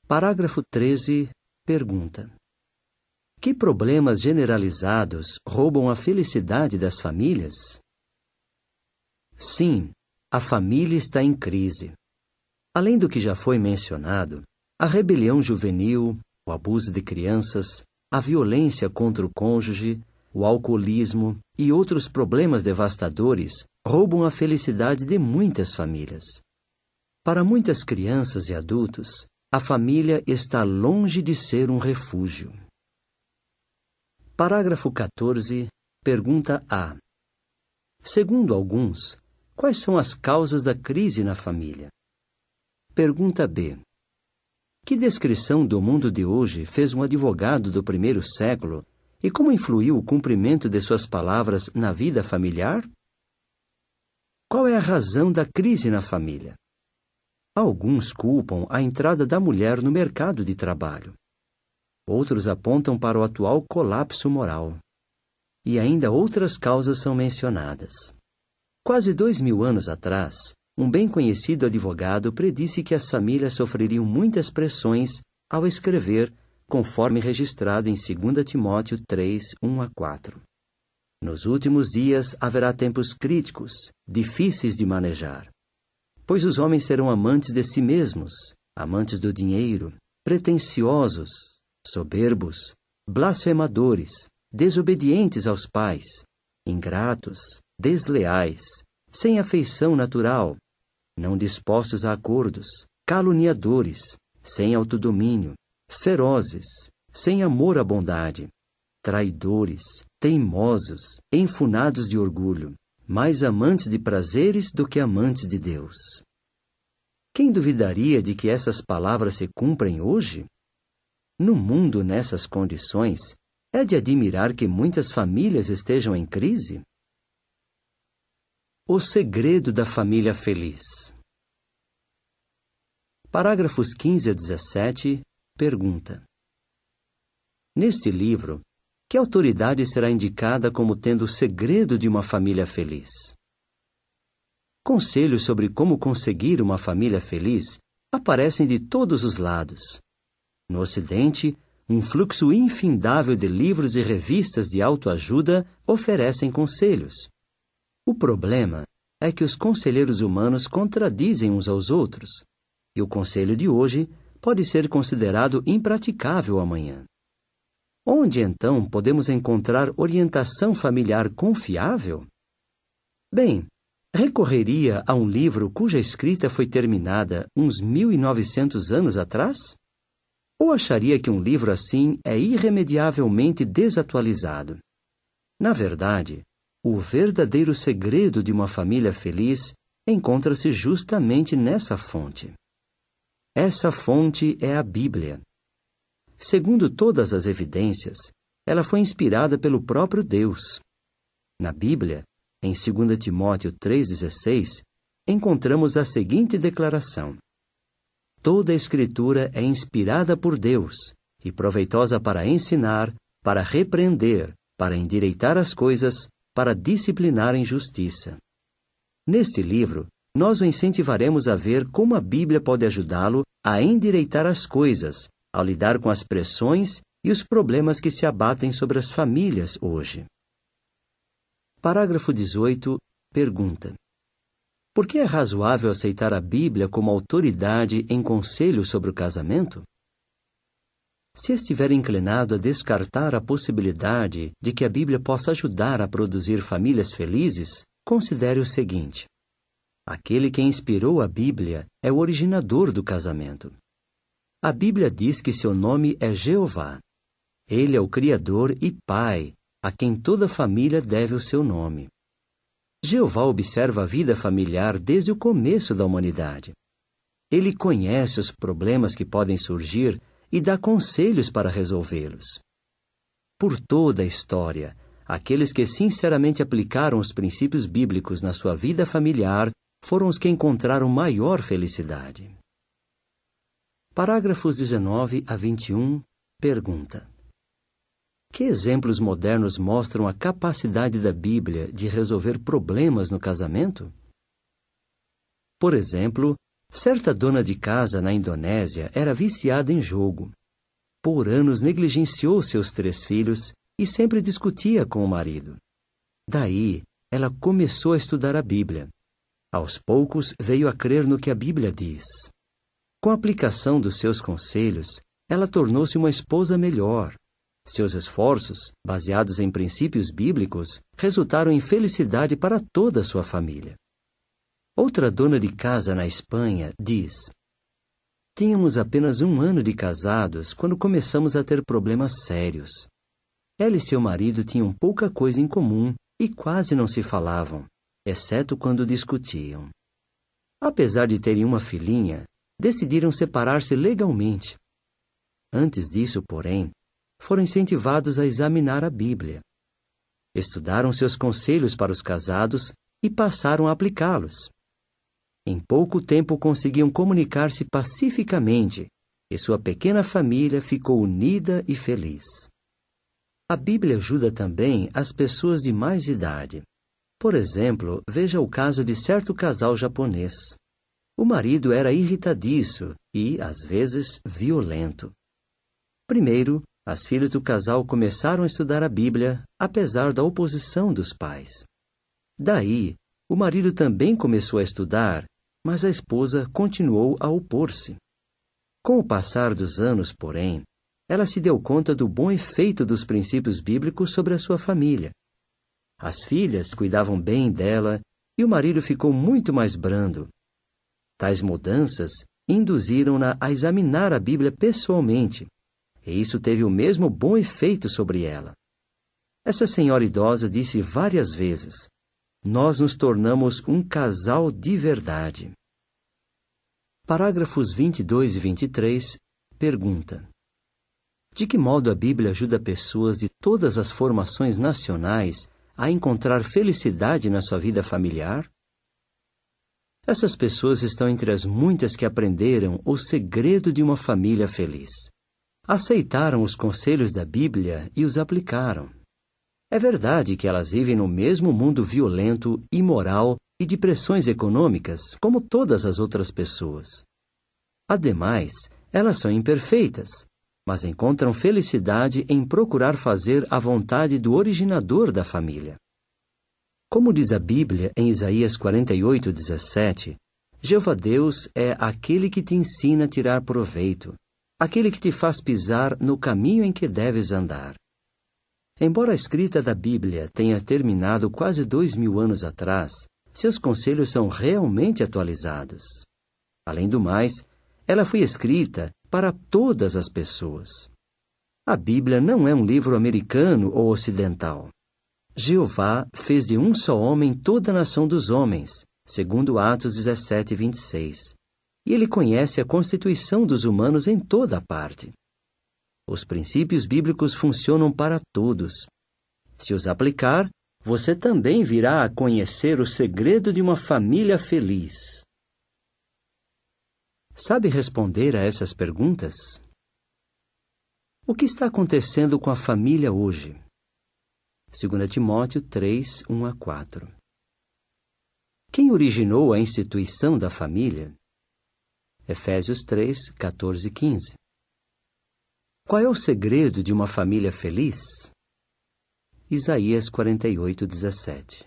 Parágrafo 13. Pergunta: que problemas generalizados roubam a felicidade das famílias? Sim, a família está em crise. Além do que já foi mencionado, a rebelião juvenil, o abuso de crianças, a violência contra o cônjuge, o alcoolismo e outros problemas devastadores roubam a felicidade de muitas famílias. Para muitas crianças e adultos, a família está longe de ser um refúgio. Parágrafo 14. Pergunta A. Segundo alguns, quais são as causas da crise na família? Pergunta B. Que descrição do mundo de hoje fez um advogado do primeiro século e como influiu o cumprimento de suas palavras na vida familiar? Qual é a razão da crise na família? Alguns culpam a entrada da mulher no mercado de trabalho. Outros apontam para o atual colapso moral. E ainda outras causas são mencionadas. Quase 2000 anos atrás, um bem conhecido advogado predisse que as famílias sofreriam muitas pressões ao escrever, conforme registrado em 2 Timóteo 3, 1-4. Nos últimos dias haverá tempos críticos, difíceis de manejar, pois os homens serão amantes de si mesmos, amantes do dinheiro, pretensiosos, soberbos, blasfemadores, desobedientes aos pais, ingratos, desleais, sem afeição natural, não dispostos a acordos, caluniadores, sem autodomínio, ferozes, sem amor à bondade, traidores, teimosos, enfunados de orgulho, mais amantes de prazeres do que amantes de Deus. Quem duvidaria de que essas palavras se cumprem hoje? No mundo nessas condições, é de admirar que muitas famílias estejam em crise? O segredo da família feliz. Parágrafos 15 a 17. Pergunta: neste livro, que autoridade será indicada como tendo o segredo de uma família feliz? Conselhos sobre como conseguir uma família feliz aparecem de todos os lados. No Ocidente, um fluxo infindável de livros e revistas de autoajuda oferecem conselhos. O problema é que os conselheiros humanos contradizem uns aos outros, e o conselho de hoje pode ser considerado impraticável amanhã. Onde, então, podemos encontrar orientação familiar confiável? Bem, recorreria a um livro cuja escrita foi terminada uns 1900 anos atrás? Ou acharia que um livro assim é irremediavelmente desatualizado? Na verdade, o verdadeiro segredo de uma família feliz encontra-se justamente nessa fonte. Essa fonte é a Bíblia. Segundo todas as evidências, ela foi inspirada pelo próprio Deus. Na Bíblia, em 2 Timóteo 3,16, encontramos a seguinte declaração: toda a Escritura é inspirada por Deus e proveitosa para ensinar, para repreender, para endireitar as coisas, para disciplinar em justiça. Neste livro, nós o incentivaremos a ver como a Bíblia pode ajudá-lo a endireitar as coisas, ao lidar com as pressões e os problemas que se abatem sobre as famílias hoje. Parágrafo 18. Pergunta: por que é razoável aceitar a Bíblia como autoridade em conselhos sobre o casamento? Se estiver inclinado a descartar a possibilidade de que a Bíblia possa ajudar a produzir famílias felizes, considere o seguinte: aquele que inspirou a Bíblia é o originador do casamento. A Bíblia diz que seu nome é Jeová. Ele é o Criador e Pai, a quem toda família deve o seu nome. Jeová observa a vida familiar desde o começo da humanidade. Ele conhece os problemas que podem surgir e dá conselhos para resolvê-los. Por toda a história, aqueles que sinceramente aplicaram os princípios bíblicos na sua vida familiar foram os que encontraram maior felicidade. Parágrafos 19 a 21. Pergunta: que exemplos modernos mostram a capacidade da Bíblia de resolver problemas no casamento? Por exemplo, Certa dona de casa na Indonésia era viciada em jogo. Por anos negligenciou seus 3 filhos e sempre discutia com o marido. Daí, ela começou a estudar a Bíblia. Aos poucos, veio a crer no que a Bíblia diz. Com a aplicação dos seus conselhos, ela tornou-se uma esposa melhor. Seus esforços, baseados em princípios bíblicos, resultaram em felicidade para toda a sua família. Outra dona de casa na Espanha diz: tínhamos apenas 1 ano de casados quando começamos a ter problemas sérios. Ela e seu marido tinham pouca coisa em comum e quase não se falavam, exceto quando discutiam. Apesar de terem uma filhinha, decidiram separar-se legalmente. Antes disso, porém, foram incentivados a examinar a Bíblia. Estudaram seus conselhos para os casados e passaram a aplicá-los. Em pouco tempo conseguiam comunicar-se pacificamente e sua pequena família ficou unida e feliz. A Bíblia ajuda também as pessoas de mais idade. Por exemplo, veja o caso de certo casal japonês. O marido era irritadiço e, às vezes, violento. Primeiro, as filhas do casal começaram a estudar a Bíblia, apesar da oposição dos pais. Daí, o marido também começou a estudar, mas a esposa continuou a opor-se. Com o passar dos anos, porém, ela se deu conta do bom efeito dos princípios bíblicos sobre a sua família. As filhas cuidavam bem dela e o marido ficou muito mais brando. Tais mudanças induziram-na a examinar a Bíblia pessoalmente, e isso teve o mesmo bom efeito sobre ela. Essa senhora idosa disse várias vezes: nós nos tornamos um casal de verdade. Parágrafos 22 e 23 pergunta: de que modo a Bíblia ajuda pessoas de todas as formações nacionais a encontrar felicidade na sua vida familiar? Essas pessoas estão entre as muitas que aprenderam o segredo de uma família feliz. Aceitaram os conselhos da Bíblia e os aplicaram. É verdade que elas vivem no mesmo mundo violento, imoral e de pressões econômicas, como todas as outras pessoas. Ademais, elas são imperfeitas, mas encontram felicidade em procurar fazer a vontade do originador da família. Como diz a Bíblia em Isaías 48:17, Jeová Deus é aquele que te ensina a tirar proveito, aquele que te faz pisar no caminho em que deves andar. Embora a escrita da Bíblia tenha terminado quase 2000 anos atrás, seus conselhos são realmente atualizados. Além do mais, ela foi escrita para todas as pessoas. A Bíblia não é um livro americano ou ocidental. Jeová fez de um só homem toda a nação dos homens, segundo Atos 17:26. E ele conhece a constituição dos humanos em toda a parte. Os princípios bíblicos funcionam para todos. Se os aplicar, você também virá a conhecer o segredo de uma família feliz. Sabe responder a essas perguntas? O que está acontecendo com a família hoje? 2 Timóteo 3, 1-4. Quem originou a instituição da família? Efésios 3, 14 e 15. Qual é o segredo de uma família feliz? Isaías 48:17.